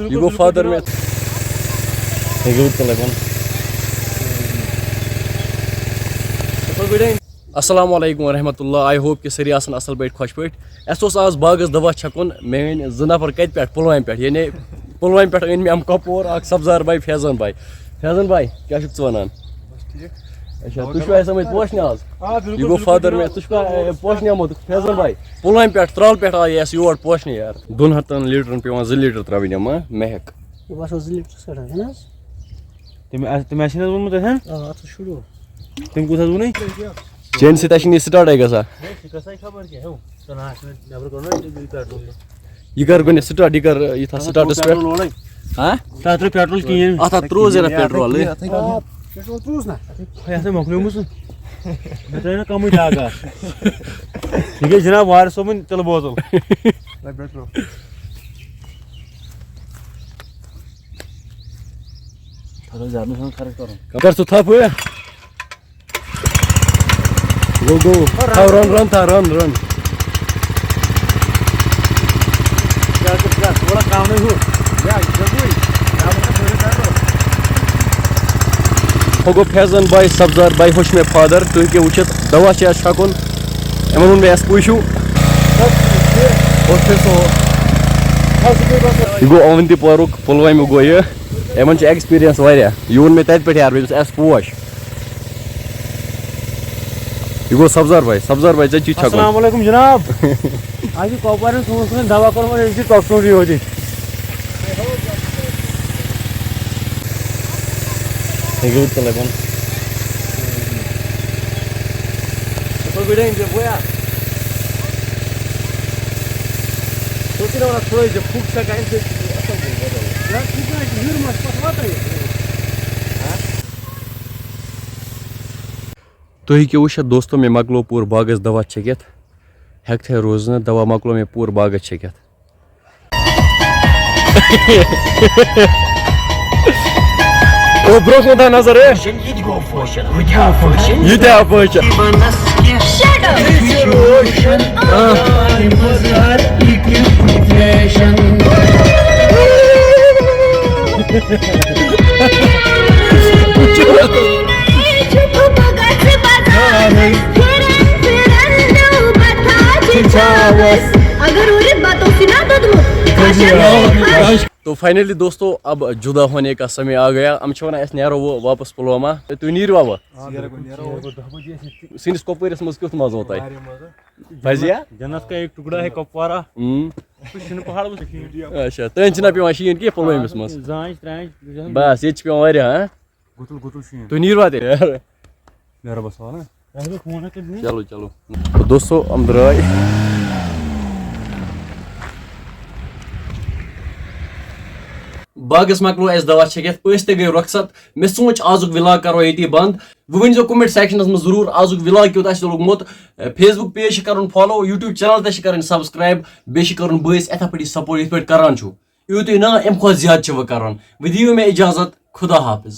You go further में अस्सलाम वालेकुम रहमतुल्लाह। आई होप कि सारी आसन असल पे खुश पे अस आज बागस दवा छकुन मेन 2 नफर कत पे पुलवाम पे यानी पुलवाम पे अन मे कपोर सब्जार भाई फैजन भाई क्या वन अच्छा तुम समझ पोशने आज यह गो फादर में तुम पोशने आमुत फैजन भाई पुलवाम पे त्राल पे आये योर पोशने यार 200 लीटर पे 2 लीटर त्रवन महक तुम कुछ वन चेन से स्टार्ट ग यह कर गो स्टार्ट यह कर यह स्टार्टस पे पेट्रोल अत त्रो जरा पेट्रोल मोकलूम ना कम दागा यह जनाब वार सोबन तिल बोतल कर सु थप go run थोड़ा काम नहीं हो गो फैजन भाई सब्जार भाई होश में फादर तुम के वुचित दवा छकुन इन मे पुशू यह गो अवंतीपोर पुलवाम गो इन एक्सपीरियंस वारिया यह वो मे तत पे यार बेस पोश यह गो सब्जार भाई ची छकुन अस्सलाम वालेकुम जनाब आज कौपार दवा कर टॉक्सोरी हो जी तो हूँ वुत दोस्तों मे मकलो पूर बागस दवा छकित हेक थे रोज दवा मकलो मे पूर बागस छकित ब्रो खुदा नजर तो फाइनली दोस्तों अब जुदा होने का समय आ गया हम वन नो वो वापस पुलवामा तुम नीर वा सिंस कपवरिस मज कुछ मजा होता है भजिया जन्नत का एक टुकड़ा है कपवारा अच्छा तन पे शीन कह पुलवामिस मज बस ये पे तुम नीर वा चलो तो दोस्तों हम द्राय बागस मकलो अस दवा छकित पस ते गई रुखसत मे सोच आजुक व्लॉग करो ये बंद वो वन कमेंट सेक्शनस में जरूर आजुक व्लॉग क्यों लोगमुत फेसबुक पेज कर फॉलो यूट्यूब चैनल ते सब्सक्राइब बे कर बस इथा पे सपोर्ट ये करान यू तुम ना अम खुद ज्यादा वह कर वो दियो मे इजाजत खुदा हाफिज।